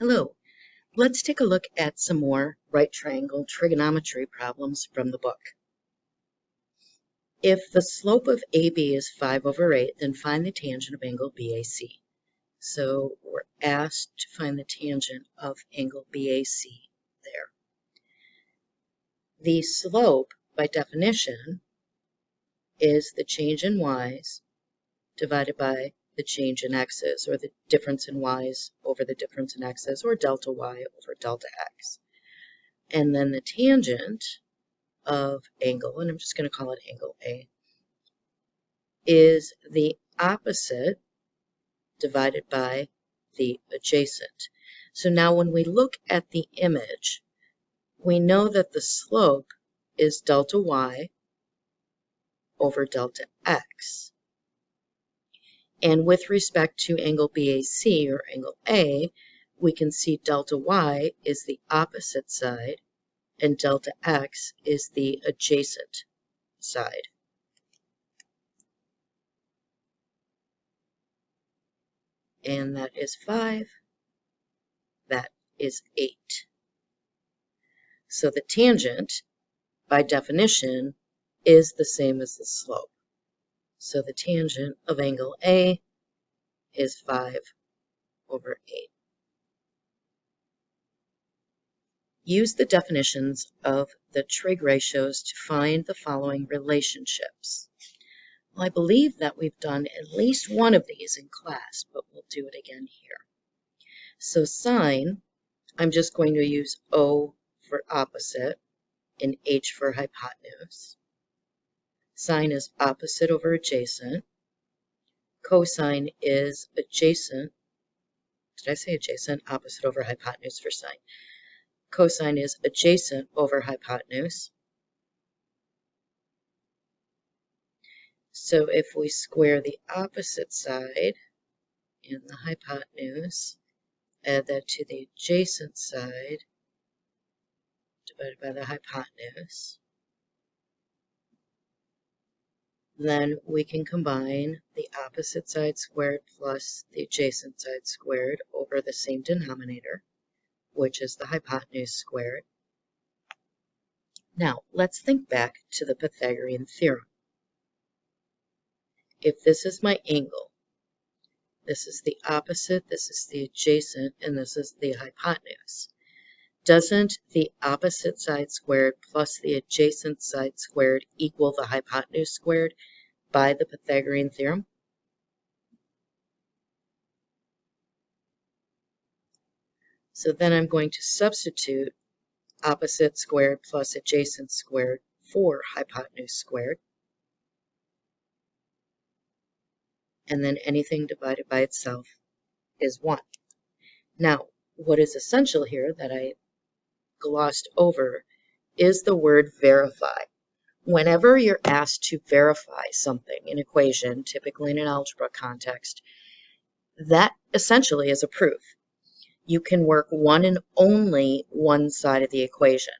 Hello, let's take a look at some more right triangle trigonometry problems from the book. If the slope of AB is 5/8, then find the tangent of angle BAC. So we're asked to find the tangent of angle BAC there. The slope, by definition, is the change in y's divided by the change in x's, or the difference in y's over the difference in x's, or delta y over delta x. And then the tangent of angle, and I'm just going to call it angle A, is the opposite divided by the adjacent. So now when we look at the image, we know that the slope is delta y over delta x. And with respect to angle BAC, or angle A, we can see delta y is the opposite side and delta x is the adjacent side. And that is 5, that is 8. So the tangent, by definition, is the same as the slope. So the tangent of angle A is 5/8. Use the definitions of the trig ratios to find the following relationships. Well, I believe that we've done at least one of these in class, but we'll do it again here. So sine, I'm just going to use O for opposite and H for hypotenuse. Sine is opposite over adjacent. Cosine is adjacent. Did I say adjacent? Opposite over hypotenuse for sine. Cosine is adjacent over hypotenuse. So if we square the opposite side in the hypotenuse, add that to the adjacent side divided by the hypotenuse, then we can combine the opposite side squared plus the adjacent side squared over the same denominator, which is the hypotenuse squared. Now, let's think back to the Pythagorean Theorem. If this is my angle, this is the opposite, this is the adjacent, and this is the hypotenuse. Doesn't the opposite side squared plus the adjacent side squared equal the hypotenuse squared by the Pythagorean Theorem? So then I'm going to substitute opposite squared plus adjacent squared for hypotenuse squared. And then anything divided by itself is 1. Now, what is essential here that I glossed over is the word verify. Whenever you're asked to verify something, an equation, typically in an algebra context, that essentially is a proof. You can work one and only one side of the equation.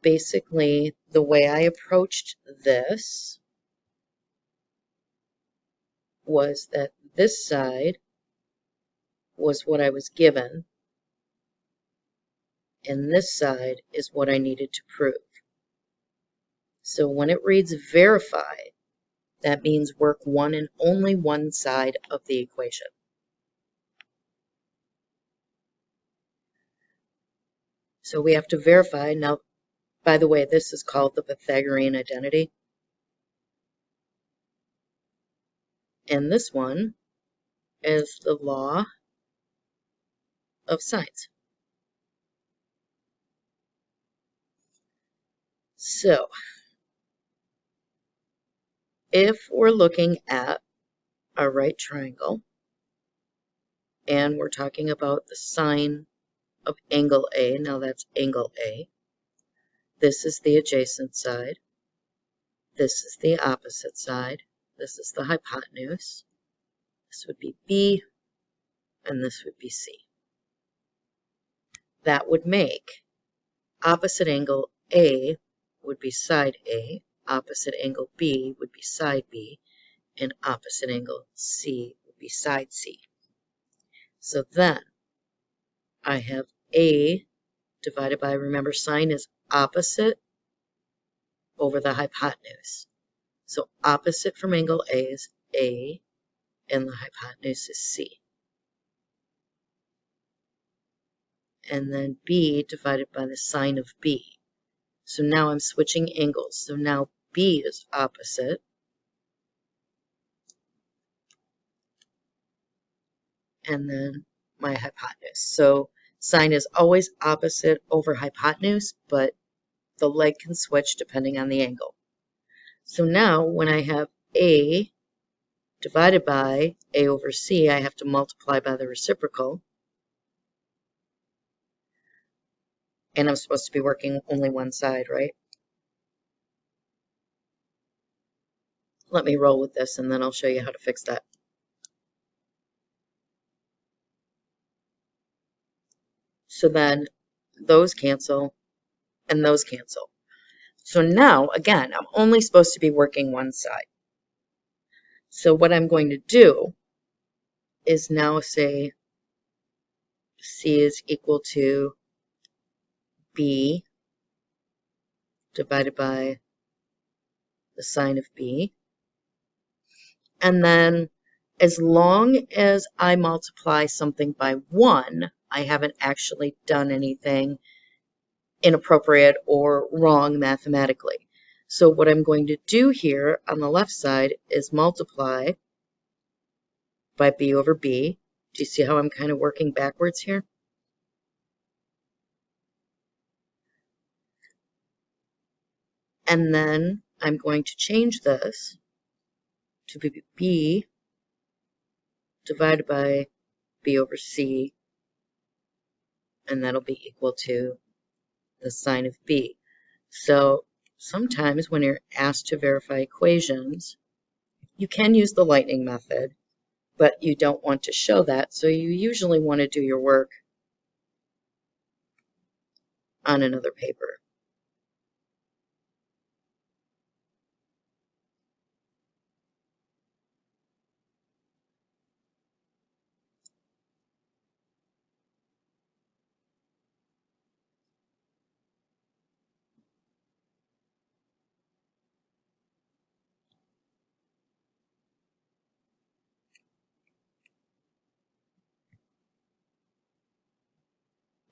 Basically, the way I approached this was that this side was what I was given, and this side is what I needed to prove. So when it reads verify, that means work one and only one side of the equation. So we have to verify. Now, by the way, this is called the Pythagorean Identity. And this one is the law of sines. So, if we're looking at a right triangle, and we're talking about the sine of angle A, now that's angle A. This is the adjacent side. This is the opposite side. This is the hypotenuse. This would be B, and this would be C. That would make opposite angle A would be side A, opposite angle B would be side B, and opposite angle C would be side C. So then I have A divided by, remember, sine is opposite over the hypotenuse. So opposite from angle A is A, and the hypotenuse is C. And then B divided by the sine of B. So now I'm switching angles. So now B is opposite. And then my hypotenuse. So sine is always opposite over hypotenuse, but the leg can switch depending on the angle. So now when I have A divided by A over C, I have to multiply by the reciprocal. And I'm supposed to be working only one side, right? Let me roll with this and then I'll show you how to fix that. So then those cancel and those cancel. So now, again, I'm only supposed to be working one side. So what I'm going to do is now say C is equal to B divided by the sine of B. And then as long as I multiply something by 1, I haven't actually done anything inappropriate or wrong mathematically. So what I'm going to do here on the left side is multiply by B over B. Do you see how I'm kind of working backwards here? And then I'm going to change this to be B divided by B over C, and that'll be equal to the sine of B. So sometimes when you're asked to verify equations, you can use the lightning method, but you don't want to show that, so you usually want to do your work on another paper.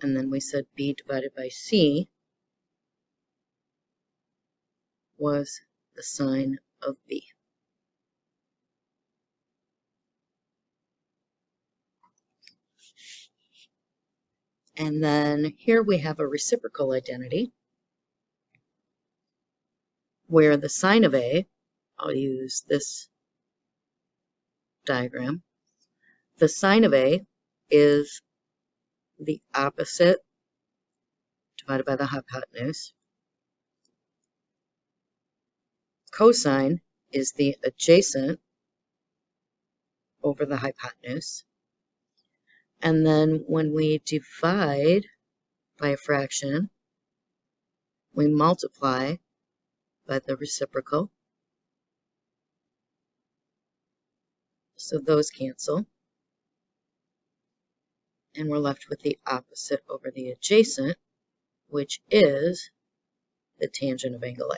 And then we said B divided by C was the sine of B. And then here we have a reciprocal identity where the sine of A, I'll use this diagram, the sine of A is the opposite divided by the hypotenuse. Cosine is the adjacent over the hypotenuse. And then when we divide by a fraction, we multiply by the reciprocal. So those cancel. And we're left with the opposite over the adjacent, which is the tangent of angle A.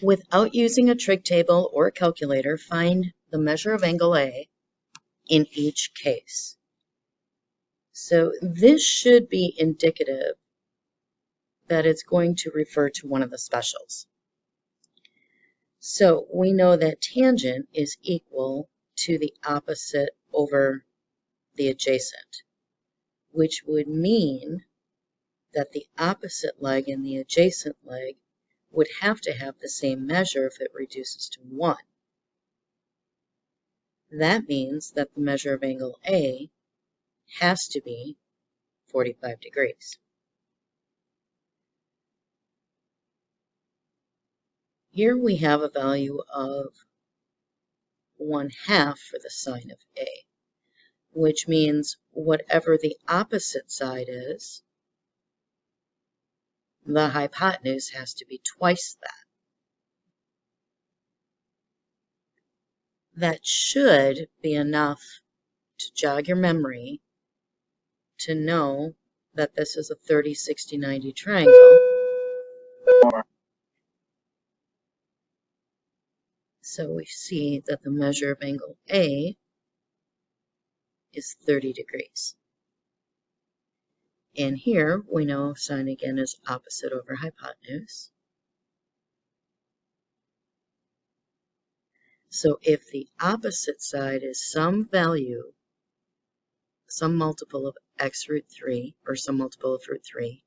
Without using a trig table or a calculator, find the measure of angle A in each case. So this should be indicative that it's going to refer to one of the specials. So we know that tangent is equal to the opposite over the adjacent, which would mean that the opposite leg and the adjacent leg would have to have the same measure if it reduces to 1. That means that the measure of angle A has to be 45 degrees. Here we have a value of 1/2 for the sine of A, which means whatever the opposite side is, the hypotenuse has to be twice that. That should be enough to jog your memory to know that this is a 30, 60, 90 triangle. So we see that the measure of angle A is 30 degrees. And here we know sine again is opposite over hypotenuse. So if the opposite side is some value, some multiple of x root 3, or some multiple of root 3,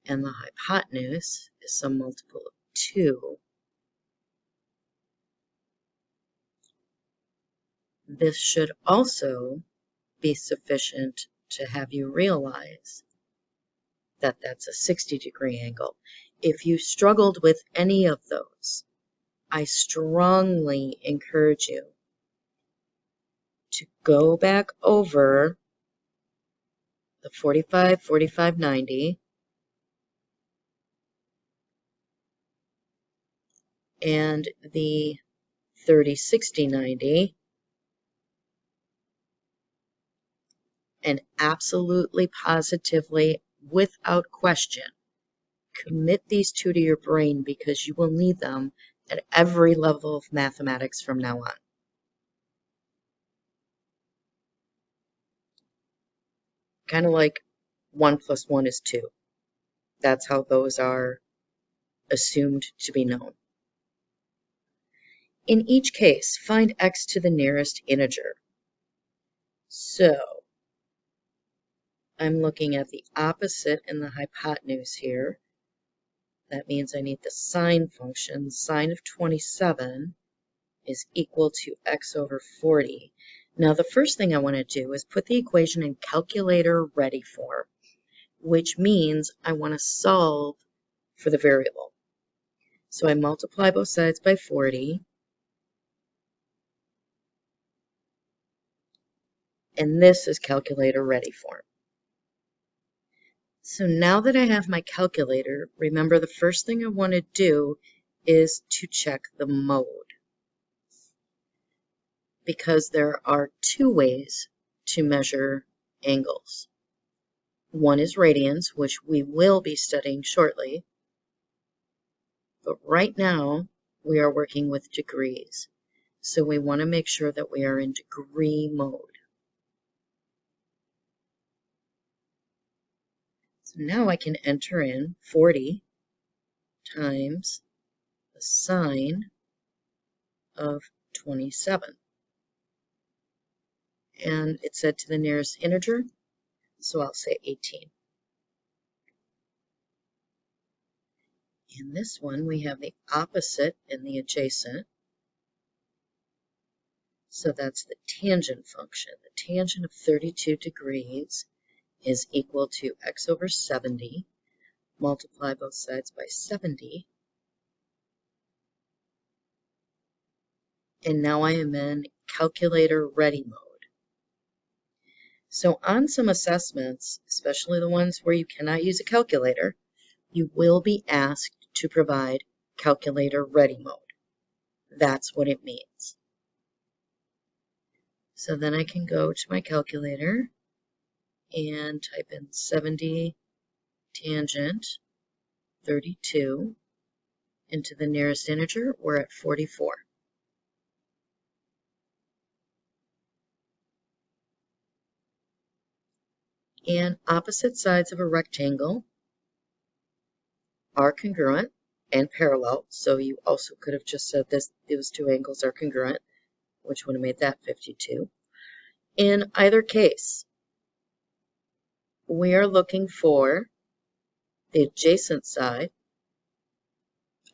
and the hypotenuse is some multiple of 2, this should also be sufficient to have you realize that that's a 60-degree angle. If you struggled with any of those, I strongly encourage you to go back over the 45, 45, 90 and the 30, 60, 90 and absolutely, positively, without question, commit these two to your brain because you will need them at every level of mathematics from now on. Kind of like 1 plus 1 is 2. That's how those are assumed to be known. In each case, find x to the nearest integer. So, I'm looking at the opposite in the hypotenuse here. That means I need the sine function. Sine of 27 is equal to x over 40. Now, the first thing I want to do is put the equation in calculator ready form, which means I want to solve for the variable. So I multiply both sides by 40. And this is calculator ready form. So now that I have my calculator, remember the first thing I want to do is to check the mode. Because there are two ways to measure angles. One is radians, which we will be studying shortly. But right now, we are working with degrees. So we want to make sure that we are in degree mode. So now I can enter in 40 times the sine of 27. And it's set to the nearest integer, so I'll say 18. In this one, we have the opposite and the adjacent. So that's the tangent function. The tangent of 32 degrees is equal to x over 70. Multiply both sides by 70. And now I am in calculator ready mode. So on some assessments, especially the ones where you cannot use a calculator, you will be asked to provide calculator ready mode. That's what it means. So then I can go to my calculator and type in 70 tangent 32 into the nearest integer. We're at 44. And opposite sides of a rectangle are congruent and parallel. So you also could have just said this, those two angles are congruent, which would have made that 52. In either case, we are looking for the adjacent side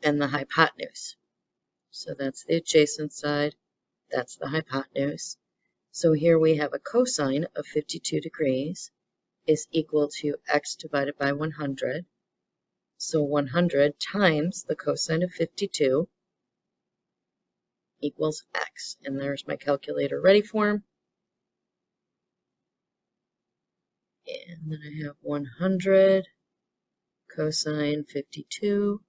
and the hypotenuse. So that's the adjacent side, that's the hypotenuse. So here we have a cosine of 52 degrees is equal to x divided by 100. So 100 times the cosine of 52 equals x. And there's my calculator ready form. And then I have 100 cosine 52,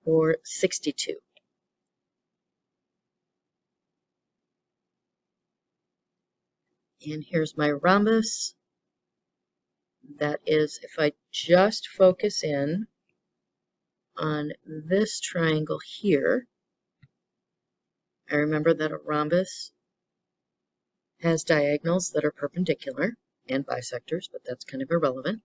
or 62. And here's my rhombus. That is, if I just focus in on this triangle here, I remember that a rhombus has diagonals that are perpendicular and bisectors, but that's kind of irrelevant.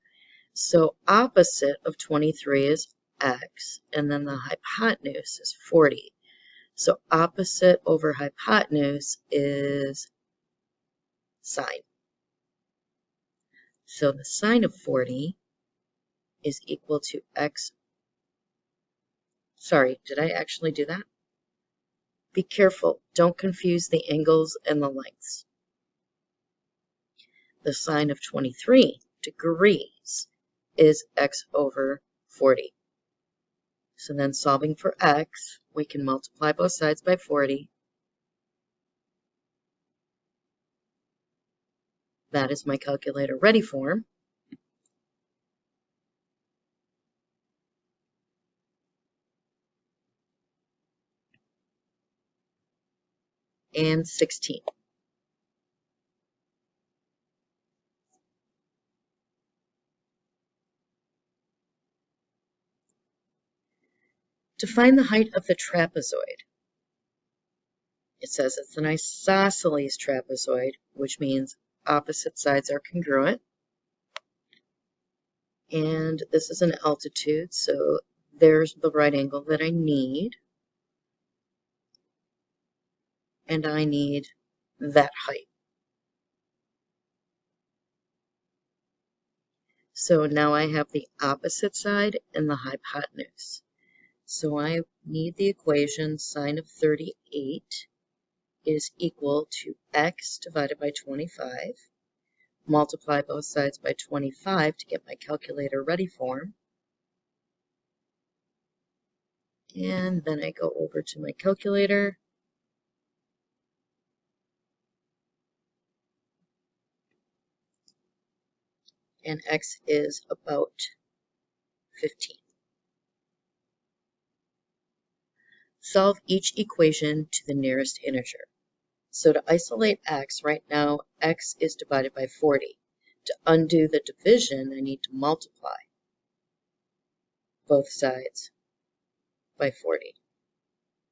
So opposite of 23 is x, and then the hypotenuse is 40. So opposite over hypotenuse is sine. So the sine of 40 is equal to x. Sorry, did I actually do that? Be careful, don't confuse the angles and the lengths. The sine of 23 degrees is x over 40. So then solving for x, we can multiply both sides by 40. That is my calculator ready form. And 16. To find the height of the trapezoid, it says it's an isosceles trapezoid, which means opposite sides are congruent. And this is an altitude, so there's the right angle that I need. And I need that height. So now I have the opposite side and the hypotenuse. So I need the equation sine of 38 is equal to x divided by 25. Multiply both sides by 25 to get my calculator ready form. And then I go over to my calculator. And x is about 15. Solve each equation to the nearest integer. So to isolate x, right now x is divided by 40. To undo the division, I need to multiply both sides by 40.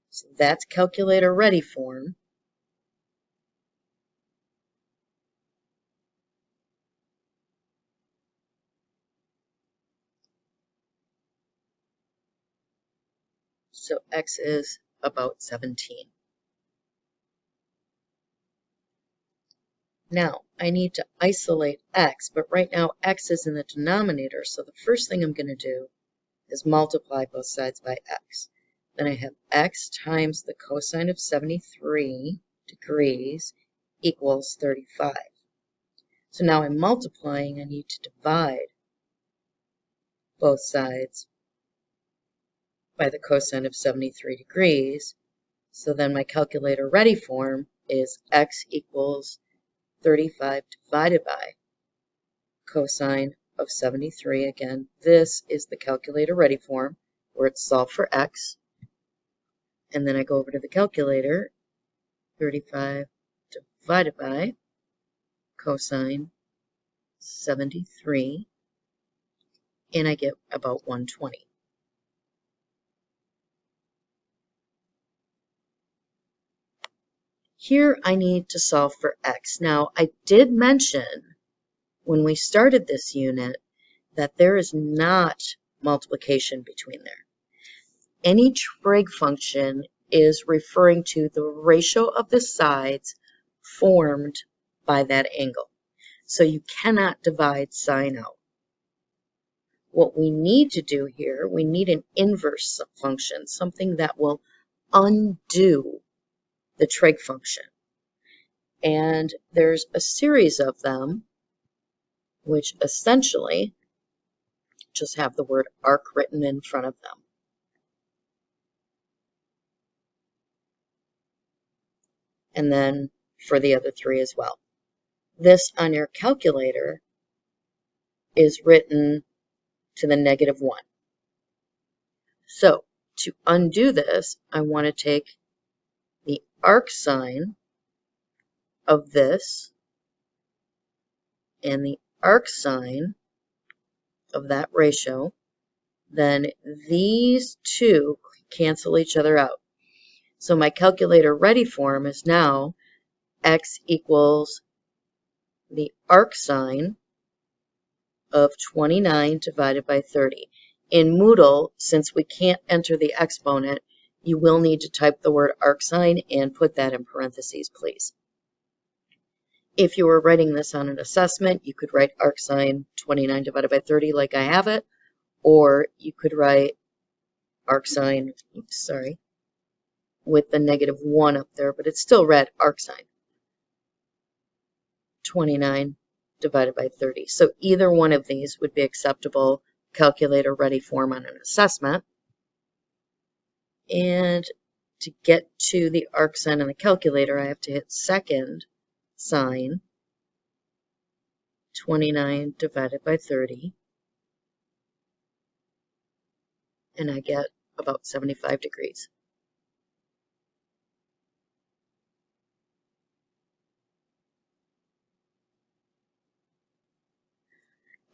So that's calculator ready form. So x is about 17. Now, I need to isolate x, but right now x is in the denominator, so the first thing I'm going to do is multiply both sides by x. Then I have x times the cosine of 73 degrees equals 35. So now I'm multiplying, I need to divide both sides by the cosine of 73 degrees. So then my calculator ready form is x equals 35 divided by cosine of 73. Again, this is the calculator ready form where it's solved for x. And then I go over to the calculator, 35 divided by cosine 73, and I get about 120. Here I need to solve for x. Now, I did mention when we started this unit that there is not multiplication between there. Any trig function is referring to the ratio of the sides formed by that angle. So you cannot divide sine out. What we need to do here, we need an inverse function, something that will undo the trig function. And there's a series of them which essentially just have the word arc written in front of them. And then for the other three as well. This on your calculator is written to the negative 1. So to undo this, I want to take the arc sine of this and the arc sine of that ratio. Then these two cancel each other out. So my calculator ready form is now x equals the arc sine of 29 divided by 30. In Moodle, since we can't enter the exponent, you will need to type the word arc sine and put that in parentheses, please. If you were writing this on an assessment, you could write arc sine 29 divided by 30 like I have it, or you could write arc sine, with the negative 1 up there, but it's still read arc sine 29 divided by 30. So either one of these would be acceptable calculator ready form on an assessment. And to get to the arc sine on the calculator, I have to hit second sine 29 divided by 30, and I get about 75 degrees.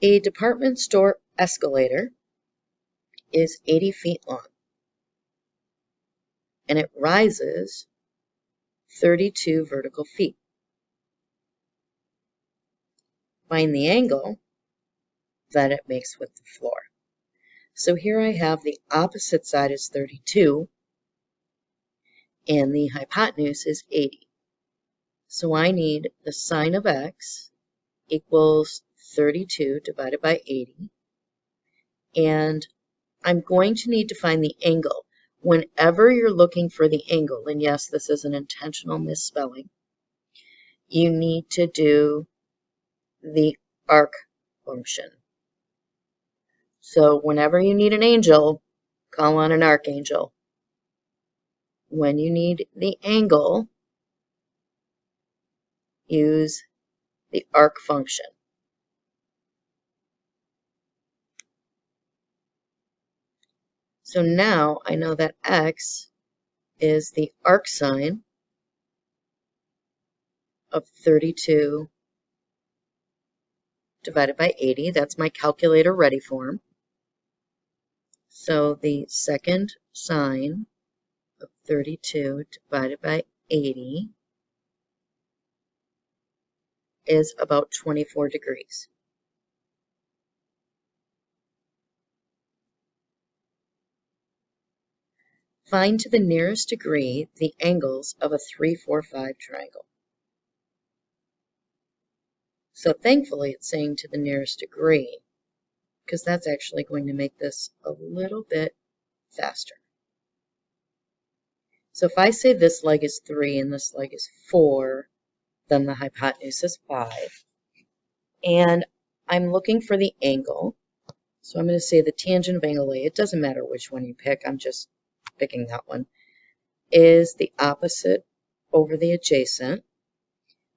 A department store escalator is 80 feet long, and it rises 32 vertical feet. Find the angle that it makes with the floor. So here I have the opposite side is 32, and the hypotenuse is 80. So I need the sine of x equals 32 divided by 80, and I'm going to need to find the angle. Whenever you're looking for the angle, and yes, this is an intentional misspelling, you need to do the arc function. So whenever you need an angel, call on an archangel. When you need the angle, use the arc function. So now I know that x is the arc sine of 32 divided by 80. That's my calculator ready form. So the second sine of 32 divided by 80 is about 24 degrees. Find to the nearest degree the angles of a 3, 4, 5 triangle. So thankfully it's saying to the nearest degree, because that's actually going to make this a little bit faster. So if I say this leg is 3 and this leg is 4, then the hypotenuse is 5. And I'm looking for the angle. So I'm going to say the tangent of angle A, it doesn't matter which one you pick, I'm just picking that one, is the opposite over the adjacent.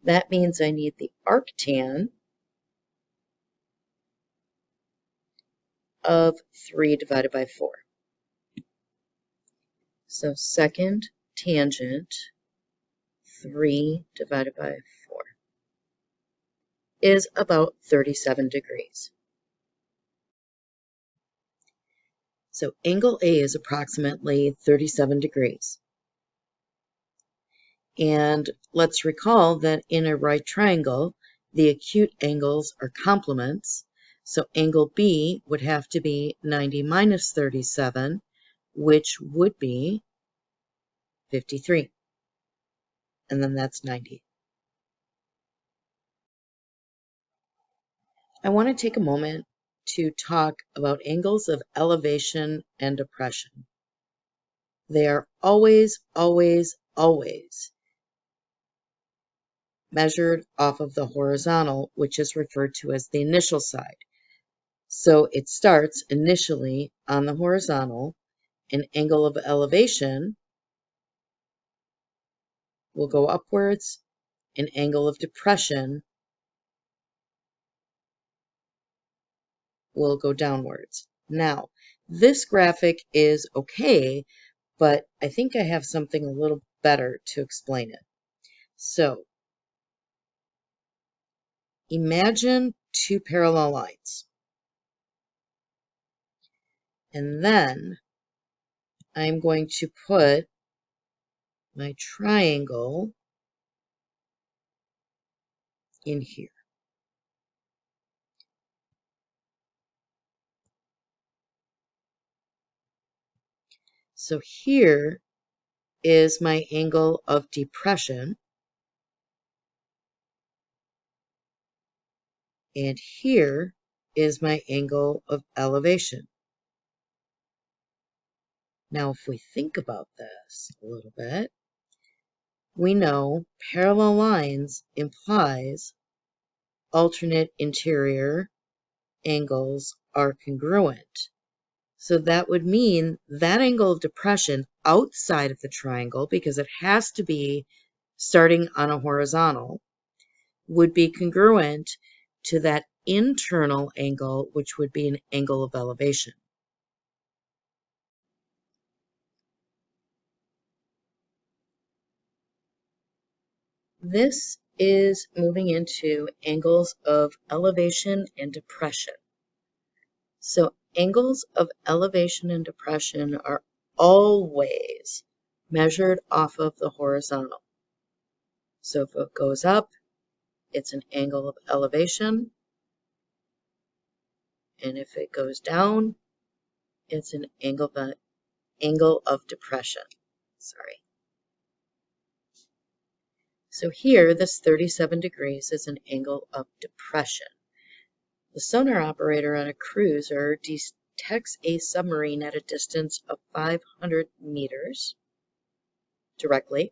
That means I need the arctan of 3 divided by 4. So second tangent, 3 divided by 4, is about 37 degrees. So angle A is approximately 37 degrees. And let's recall that in a right triangle, the acute angles are complements. So angle B would have to be 90 minus 37, which would be 53. And then that's 90. I want to take a moment to talk about angles of elevation and depression. They are always, always, always measured off of the horizontal, which is referred to as the initial side. So it starts initially on the horizontal. An angle of elevation will go upwards. An angle of depression will go downwards. Now, this graphic is okay, but I think I have something a little better to explain it. So, imagine two parallel lines. And then I'm going to put my triangle in here. So here is my angle of depression, and here is my angle of elevation. Now, if we think about this a little bit, we know parallel lines implies alternate interior angles are congruent. So that would mean that angle of depression outside of the triangle, because it has to be starting on a horizontal, would be congruent to that internal angle, which would be an angle of elevation. This is moving into angles of elevation and depression. So angles of elevation and depression are always measured off of the horizontal. So if it goes up, it's an angle of elevation, and if it goes down, it's an angle of depression. Sorry. So here, this 37 degrees is an angle of depression. The sonar operator on a cruiser detects a submarine at a distance of 500 meters directly,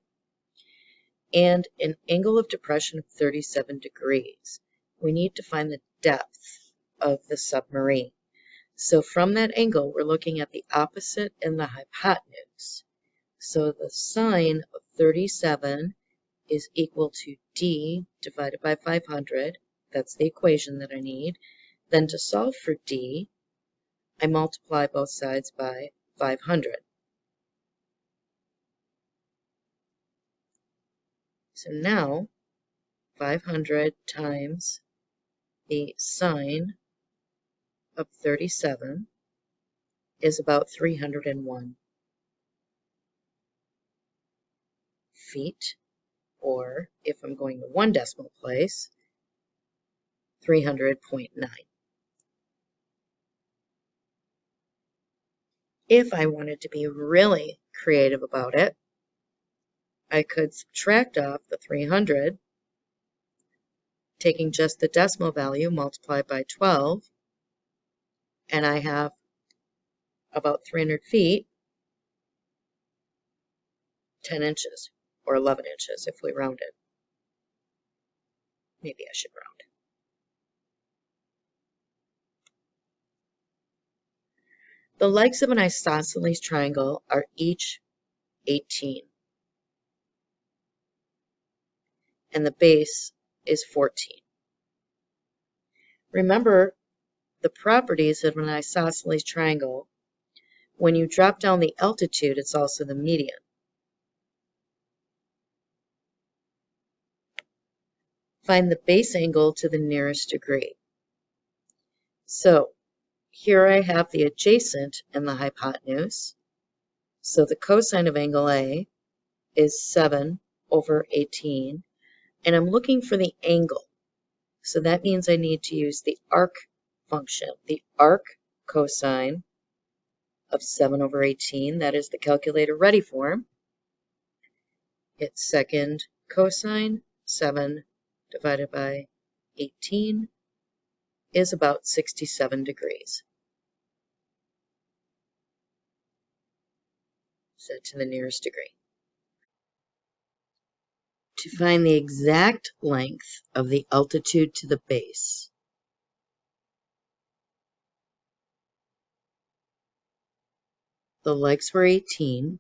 and an angle of depression of 37 degrees. We need to find the depth of the submarine. So from that angle, we're looking at the opposite and the hypotenuse. So the sine of 37 is equal to d divided by 500. That's the equation that I need. Then to solve for d, I multiply both sides by 500. So now 500 times the sine of 37 is about 301 feet, or if I'm going to one decimal place, 300.9. If I wanted to be really creative about it, I could subtract off the 300, taking just the decimal value multiplied by 12, and I have about 300 feet, 10 inches, or 11 inches if we round it. Maybe I should round it. The legs of an isosceles triangle are each 18, and the base is 14. Remember the properties of an isosceles triangle. When you drop down the altitude, it's also the median. Find the base angle to the nearest degree. So here I have the adjacent and the hypotenuse. So the cosine of angle A is 7 over 18, and I'm looking for the angle. So that means I need to use the arc function. The arc cosine of 7 over 18, that is the calculator ready form. It's second cosine, 7 divided by 18 is about 67 degrees. Set to the nearest degree. To find the exact length of the altitude to the base, the legs were 18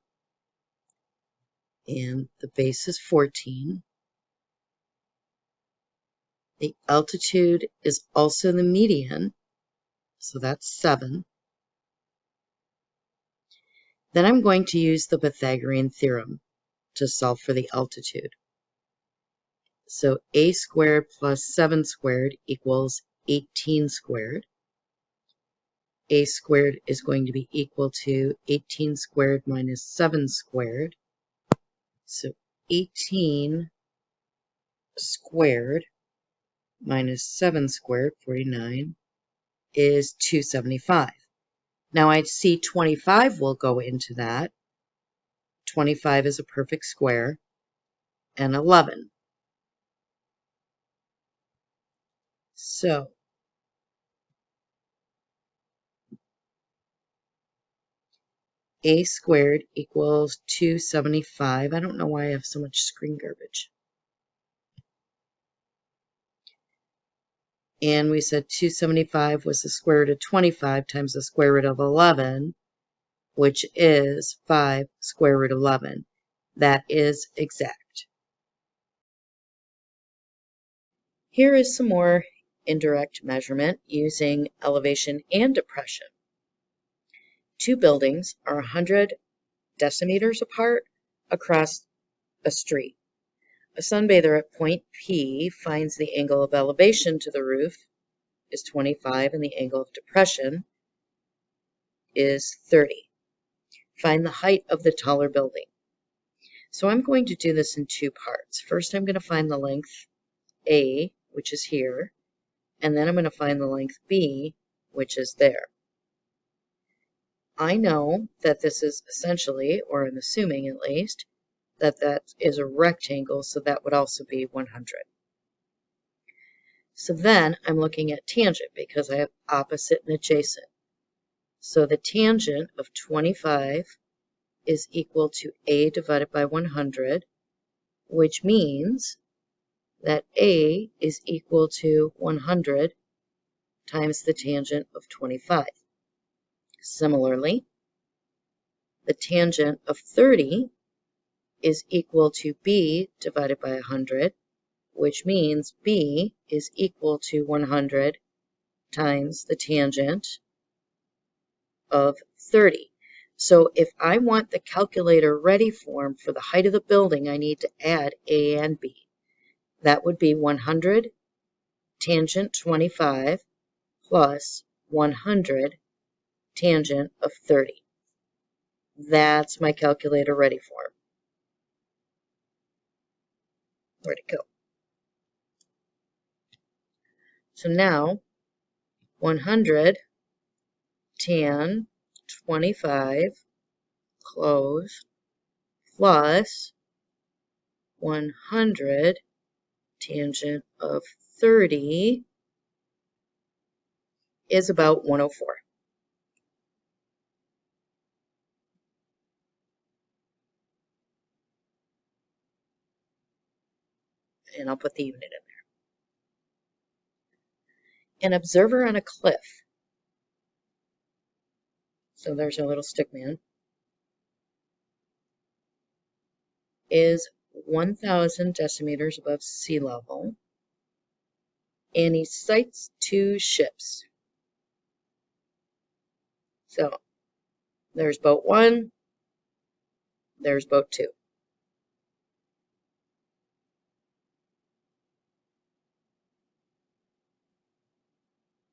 and the base is 14. The altitude is also the median, So that's 7. Then I'm going to use the Pythagorean Theorem to solve for the altitude. So a squared plus 7 squared equals 18 squared. A squared is going to be equal to 18 squared minus 7 squared. So 18 squared minus 7 squared, 49, is 275. Now I see 25 will go into that. 25 is a perfect square, and 11. So a squared equals 275. I don't know why I have so much screen garbage. And we said 275 was the square root of 25 times the square root of 11, which is 5 square root 11. That is exact. Here is some more indirect measurement using elevation and depression. Two buildings are 100 decimeters apart across a street. A sunbather at point P finds the angle of elevation to the roof is 25 and the angle of depression is 30. Find the height of the taller building. So I'm going to do this in two parts. First, I'm going to find the length A, which is here, and then I'm going to find the length B, which is there. I know that this is essentially, or I'm assuming at least, that that is a rectangle, so that would also be 100. So then I'm looking at tangent because I have opposite and adjacent. So the tangent of 25 is equal to A divided by 100, which means that A is equal to 100 times the tangent of 25. Similarly, the tangent of 30 is equal to B divided by 100, which means B is equal to 100 times the tangent of 30. So if I want the calculator ready form for the height of the building, I need to add A and B. That would be 100 tangent 25 plus 100 tangent of 30. That's my calculator ready form. Where'd it go? So now 100 tan 25 close plus 100 tangent of 30 is about 104. And I'll put the unit in there. An observer on a cliff. So there's our little stick man. Is 1,000 decimeters above sea level. And he sights two ships. So there's boat 1, there's boat 2.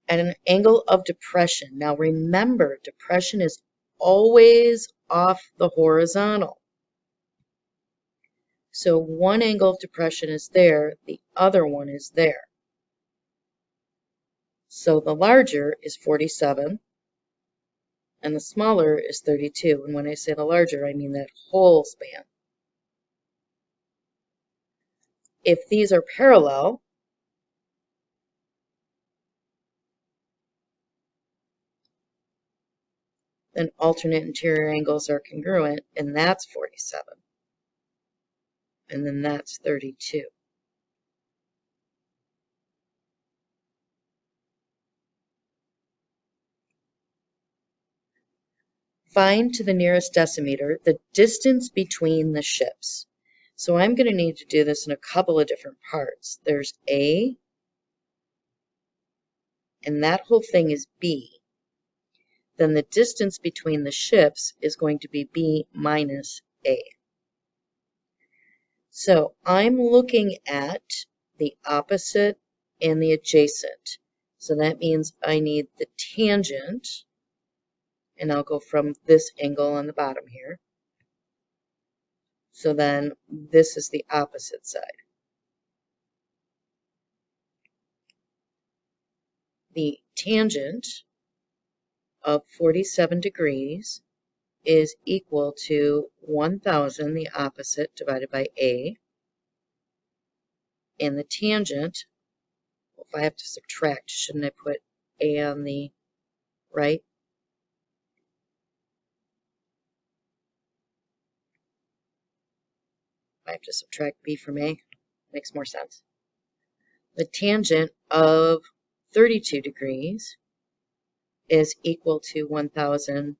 At an angle of depression. Now remember, depression is always off the horizontal. So one angle of depression is there, the other one is there. So the larger is 47, and the smaller is 32. And when I say the larger, I mean that whole span. If these are parallel, then alternate interior angles are congruent, and that's 47. And then that's 32. Find to the nearest decimeter the distance between the ships. So I'm going to need to do this in a couple of different parts. There's A, and that whole thing is B. then the distance between the shifts is going to be B minus A. So I'm looking at the opposite and the adjacent. So that means I need the tangent, and I'll go from this angle on the bottom here. So then this is the opposite side. The tangent of 47 degrees is equal to 1,000, the opposite, divided by A. And the tangent, well, if I have to subtract, shouldn't I put A on the right? I have to subtract B from A. Makes more sense. The tangent of 32 degrees is equal to 1,000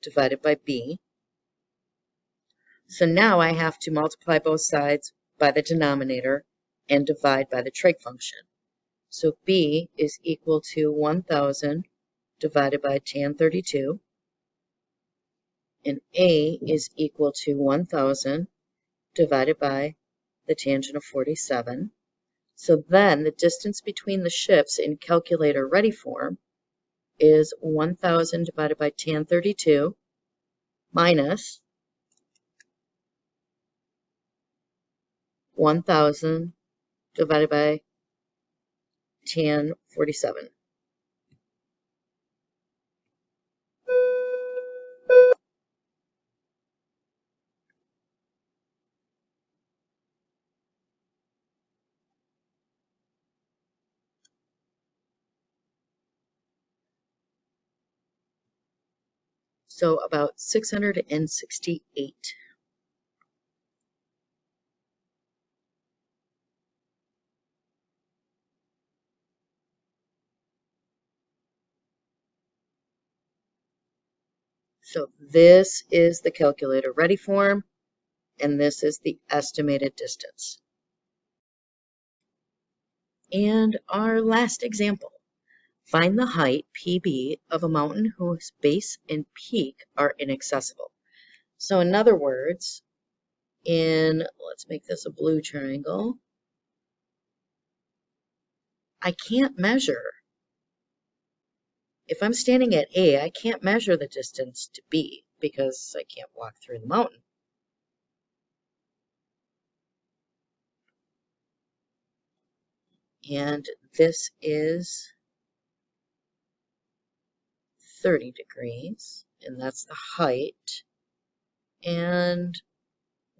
divided by B. So now I have to multiply both sides by the denominator and divide by the trig function. So B is equal to 1,000 divided by tan 32, and A is equal to 1,000 divided by the tangent of 47. So then the distance between the shifts in calculator ready form is 1,000 divided by tan 32 minus 1,000 divided by tan 47. So about 668. So this is the calculator ready form, and this is the estimated distance. And our last example. Find the height, PB, of a mountain whose base and peak are inaccessible. So in other words, let's make this a blue triangle, I can't measure. If I'm standing at A, I can't measure the distance to B because I can't walk through the mountain. And this is 30 degrees, and that's the height. And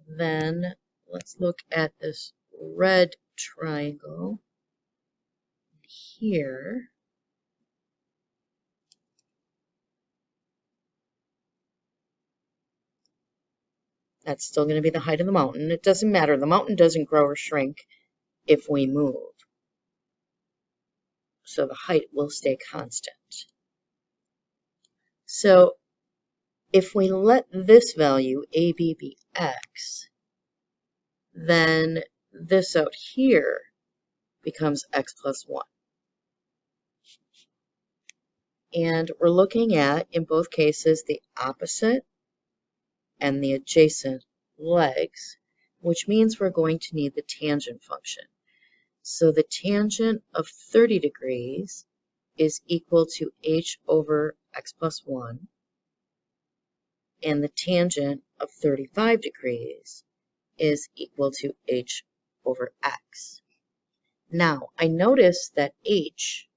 then let's look at this red triangle here. That's still going to be the height of the mountain. It doesn't matter. The mountain doesn't grow or shrink if we move. So the height will stay constant. So if we let this value, AB, be x, then this out here becomes x plus 1. And we're looking at, in both cases, the opposite and the adjacent legs, which means we're going to need the tangent function. So the tangent of 30 degrees is equal to h over x plus 1, and the tangent of 35 degrees is equal to h over x. Now, I notice that h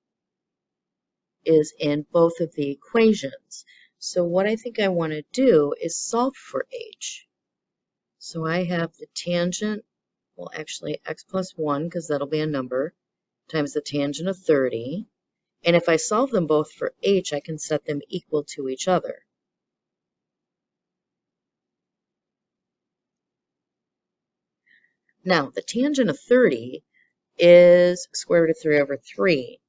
is in both of the equations. So what I think I want to do is solve for h. So I have the tangent, well actually x plus 1, because that'll be a number, times the tangent of 30. And if I solve them both for h, I can set them equal to each other. Now, the tangent of 30 is square root of 3 over 3.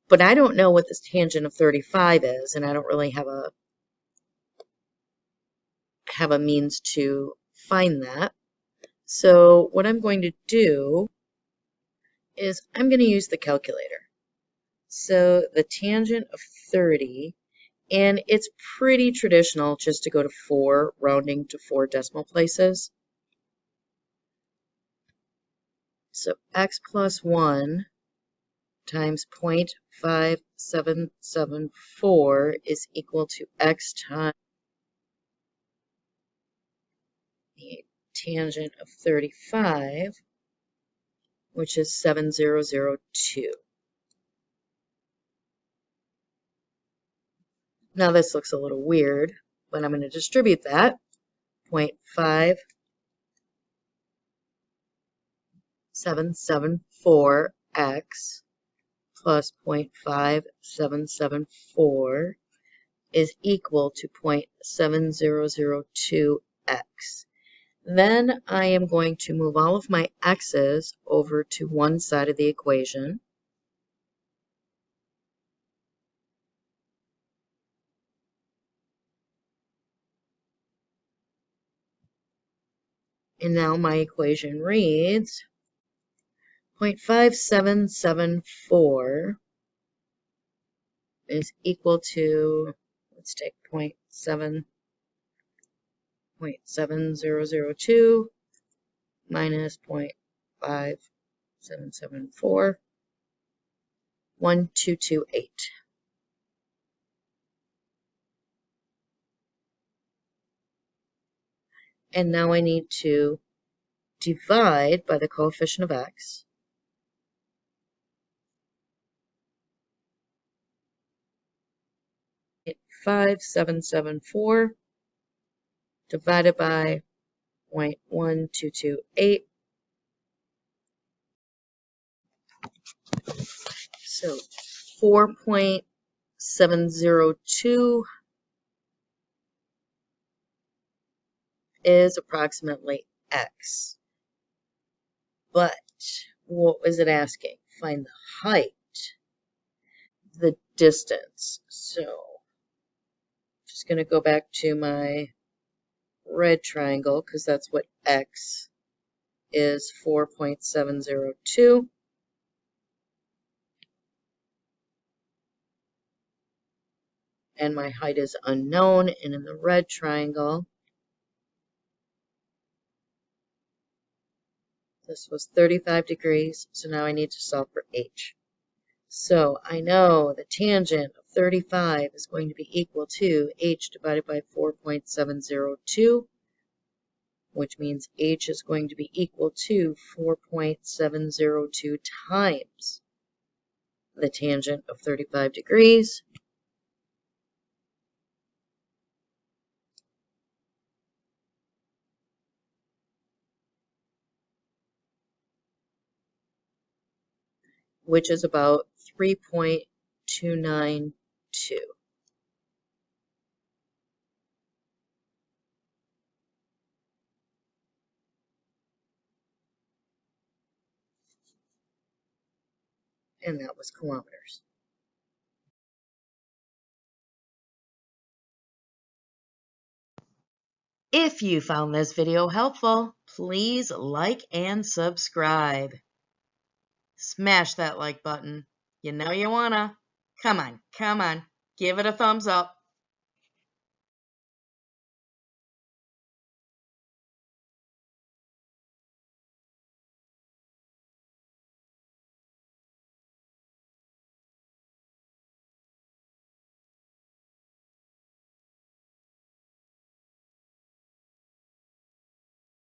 But I don't know what this tangent of 35 is, and I don't really have a means to find that. So what I'm going to do is I'm going to use the calculator. So the tangent of 30 And it's pretty traditional just to go to 4, rounding to 4 decimal places. So x plus 1 times 0.5774 is equal to x times the tangent of 35, which is 7002. Now this looks a little weird, but I'm going to distribute that. 0.5774x plus 0.5774 is equal to 0.7002x. Then I am going to move all of my x's over to one side of the equation. And now my equation reads 0.5774 is equal to, let's take 0.7002 minus 0.5774, 1228. And now I need to divide by the coefficient of x. It 5774 divided by 0.1228. So 4.702 is approximately x. But what was it asking? Find the height, the distance. So I'm just going to go back to my red triangle because that's what x is, 4.702. And my height is unknown, and in the red triangle, this was 35 degrees, so now I need to solve for h. So I know the tangent of 35 is going to be equal to h divided by 4.702, which means h is going to be equal to 4.702 times the tangent of 35 degrees, which is about 3.292. And that was kilometers. If you found this video helpful, please like and subscribe. Smash that like button. You know you wanna. Come on, give it a thumbs up.